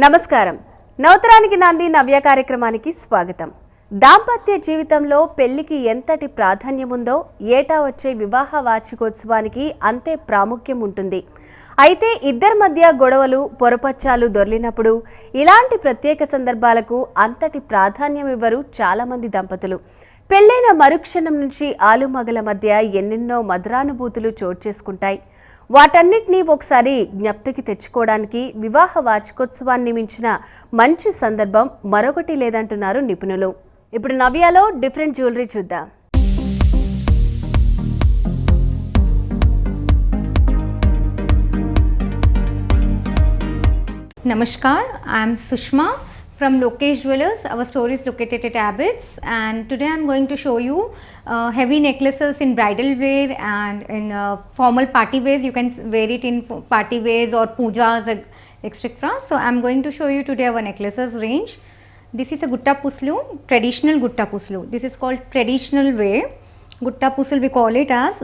నమస్కారం. నవతరానికి నాంది నవ్య కార్యక్రమానికి స్వాగతం. దాంపత్య జీవితంలో పెళ్లికి ఎంతటి ప్రాధాన్యం ఉందో ఏటా వచ్చే వివాహ వార్షికోత్సవానికి అంతే ప్రాముఖ్యం ఉంటుంది. అయితే ఇద్దరి మధ్య గొడవలు పొరపచ్చాలు దొర్లినప్పుడు ఇలాంటి ప్రత్యేక సందర్భాలకు అంతటి ప్రాధాన్యం ఇవ్వరు చాలా మంది దంపతులు. పెళ్లైన మరుక్షణం నుంచి ఆలుమగల మధ్య ఎన్నెన్నో మధురానుభూతులు చోటు చేసుకుంటాయి. వాటన్నిటినీ ఒకసారి జ్ఞప్తికి తెచ్చుకోవడానికి వివాహ వార్షికోత్సవాన్ని మించిన మంచి సందర్భం మరొకటి లేదంటున్నారు నిపుణులు. ఇప్పుడు నవ్యాలో డిఫరెంట్ జ్యువెలరీ చూద్దాం. Namaskar, I am Sushma from Lokesh Jewellers. Our store is located at Abbots, and today I am going to show you heavy necklaces in bridal wear and in formal party wears. You can wear it in party wears or pujas, etc. So I am going to show you today our necklaces range. This is a Gutta Puslu, traditional Gutta Puslu. This is called traditional wear. Gutta Puslu we call it as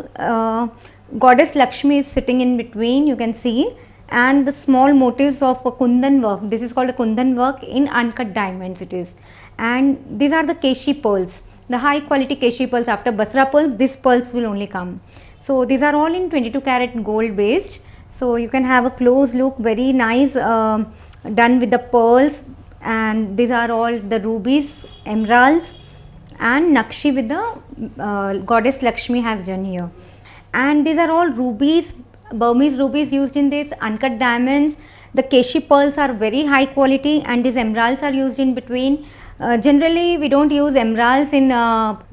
Goddess Lakshmi is sitting in between, you can see, and the small motifs of a kundan work. This is called a kundan work in uncut diamonds it is. And these are the Keshi pearls, the high quality Keshi pearls. After Basra pearls, these pearls will only come. So these are all in 22 karat gold based. So you can have a close look, very nice, done with the pearls, and these are all the rubies, emeralds and Nakshi with the Goddess Lakshmi has done here. And these are all rubies, Burmese rubies used in this, uncut diamonds. The Keshi pearls are very high quality and these emeralds are used in between. Generally we don't use emeralds in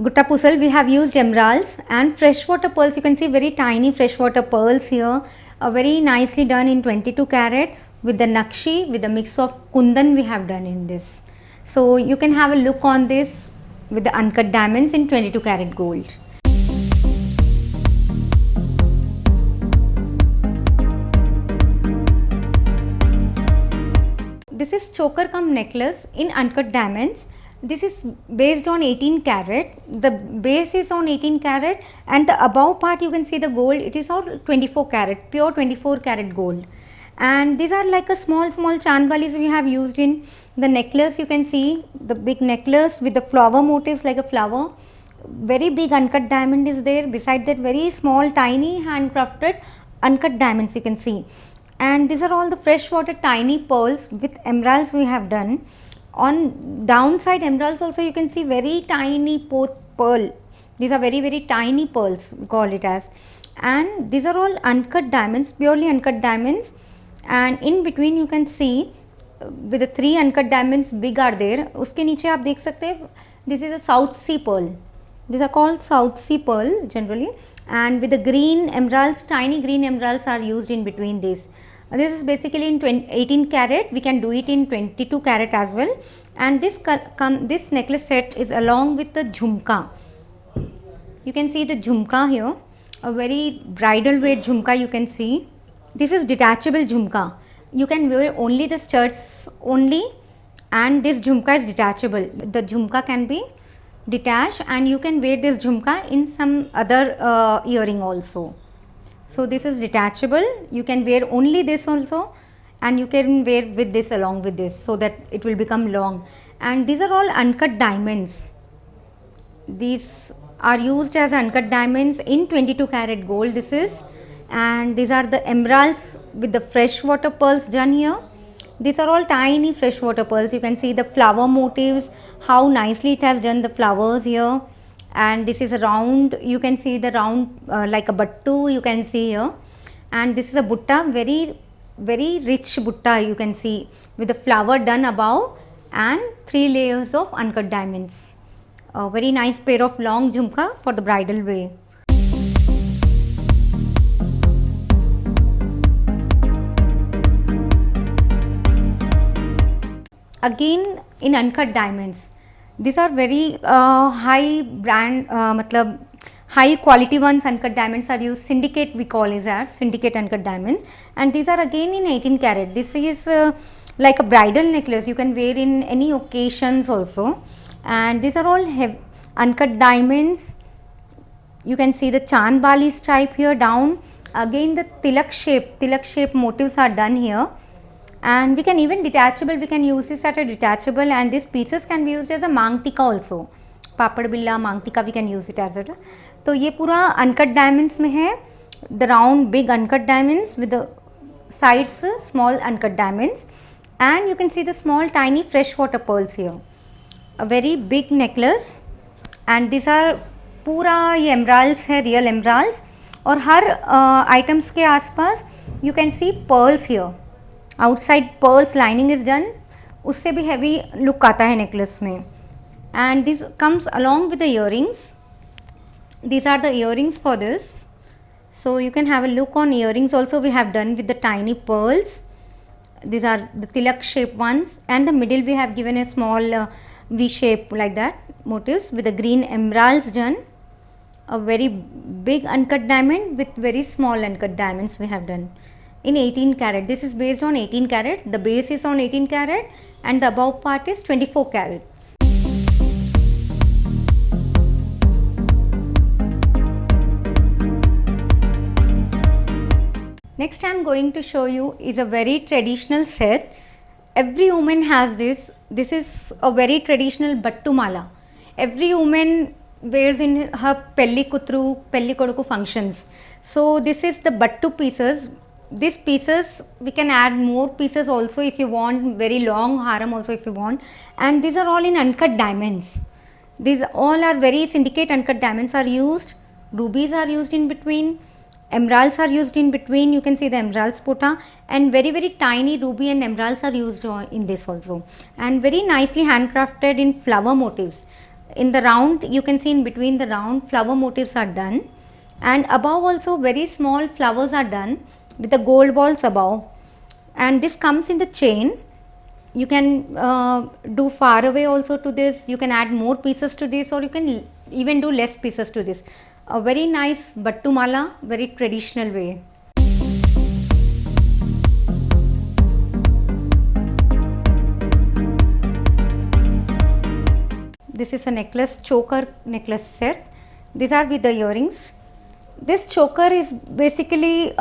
Gutta Pusl. We have used emeralds and freshwater pearls. You can see very tiny freshwater pearls here, very nicely done in 22 karat with the Nakshi, with the mix of kundan we have done in this. So you can have a look on this with the uncut diamonds in 22 karat gold. This is choker cum necklace in uncut diamonds. This is based on 18 karat. The base is on 18 karat and the above part you can see the gold, it is all 24 karat, pure 24 karat gold. And these are like a small chandbalis we have used in the necklace. You can see the big necklace with the flower motifs like a flower. Very big uncut diamond is there. Beside that, very small tiny handcrafted uncut diamonds you can see. And these are all the freshwater tiny pearls with emeralds we have done. On downside emeralds also you can see very tiny pearl. These are very tiny pearls we call it as. And these are all uncut diamonds, purely uncut diamonds. And in between you can see with the 3 uncut diamonds big are there. Uske niche aap dekh sakte hain, this is a South Sea pearl. These are called South Sea pearl generally, and with the green emeralds, tiny green emeralds are used in between these. This is basically in 18 karat. We can do it in 22 karat as well. And this necklace set is along with the jhumka. You can see the jhumka here, a very bridal wear jhumka you can see. This is detachable jhumka. You can wear only the studs only, and this jhumka is detachable. The jhumka can be detached and you can wear this jhumka in some other earring also. So this is detachable. You can wear only this also, and you can wear with this along with this, so that it will become long. And these are all uncut diamonds. These are used as uncut diamonds in 22 karat gold this is. And these are the emeralds with the freshwater pearls done here. These are all tiny freshwater pearls. You can see the flower motifs, how nicely it has done the flowers here. And this is a round, you can see the round like a battu you can see here. And this is a butta, very rich butta you can see with the flower done above and 3 layers of uncut diamonds. A very nice pair of long jhumka for the bridal wear. Again in uncut diamonds. These are very high brand, matlab high quality ones. Uncut diamonds are used. Syndicate we call it as syndicate uncut diamonds. And these are again in 18 karat. This is like a bridal necklace. You can wear in any occasions also. And these are all uncut diamonds. You can see the chandbalis type here down. Again the tilak shape motifs are done here. and we can even detachable, we can use this at a detachable, and these pieces can be used as a मांग टीका also, पापड़ बिल्ला मांग टीका we can use it as a. तो ये पूरा uncut diamonds में है, the round big uncut diamonds with the sides small uncut diamonds, and you can see the small tiny freshwater pearls here. A very big necklace, and these are पूरा ये emeralds है, real emeralds, और हर items के आसपास you can see pearls here. Outside pearls lining is done, उससे भी heavy look आता है necklace में. And this comes along with the earrings. These are the earrings for this. So you can have a look on earrings also. We have done with the tiny pearls. These are the tilak shape ones, and the middle we have given a small V shape like that motifs with the green emeralds done. A very big uncut diamond with very small uncut diamonds we have done in 18 carat. This is based on 18 carat. The base is on 18 carat and the above part is 24 carats. Next I am going to show you is a very traditional set. Every woman has this. This is a very traditional battu mala. Every woman wears in her pelli kutru, pelli koduku functions. So this is the battu pieces. These pieces we can add more pieces also if you want, very long haram also if you want, and these are all in uncut diamonds. These all are very syndicate uncut diamonds are used. Rubies are used in between. Emeralds are used in between. You can see the emeralds pota, and very tiny ruby and emeralds are used in this also, and very nicely handcrafted in flower motifs. In the round you can see in between the round flower motifs are done, and above also very small flowers are done with the gold balls above, and this comes in the chain. You can do far away also to this. You can add more pieces to this, or you can even do less pieces to this. A very nice battu mala, very traditional way. This is a necklace, choker necklace set. These are with the earrings. This choker is basically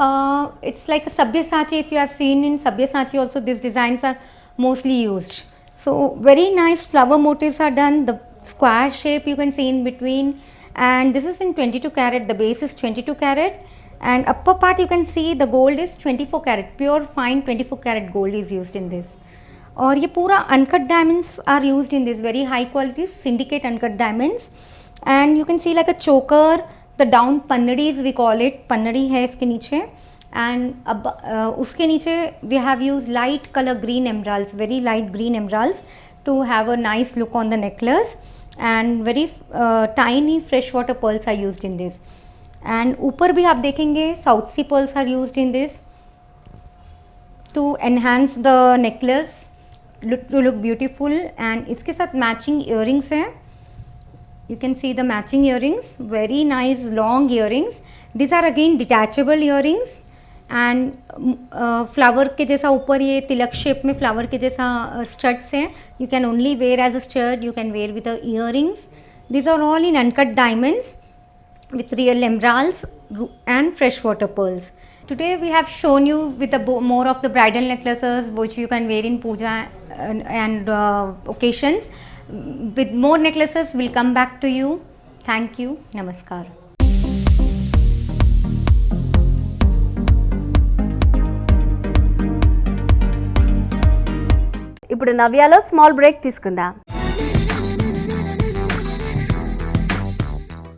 it's like a Sabyasachi. If you have seen in Sabyasachi also, these designs are mostly used. So very nice flower motifs are done. The square shape you can see in between, and this is in 22 carat. The base is 22 carat, and upper part you can see the gold is 24 carat, pure fine 24 carat gold is used in this. और ये पूरा uncut diamonds are used in this, very high quality syndicate uncut diamonds, and you can see like a choker, the down pannadis we call it, pannadi है इसके नीचे, and अब उसके नीचे we have used light color green emeralds, very light green emeralds to have a nice look on the necklace, and very tiny freshwater pearls are used in this, and ऊपर भी आप देखेंगे South Sea pearls are used in this to enhance the necklace to look beautiful, and इसके साथ matching earrings है. You can see the matching earrings, very nice long earrings. These are again detachable earrings, and flower के जैसा ऊपर ये तिलक shape में flower के जैसा studs है. You can only wear as a stud, you can wear with the earrings. These are all in uncut diamonds with real emeralds and freshwater pearls. Today we have shown you with the more of the bridal necklaces which you can wear in puja and occasions. With more necklaces will come back to you. Thank you. Namaskar. ఇప్పుడు నవ్యాలో small break తీసుకుందాం.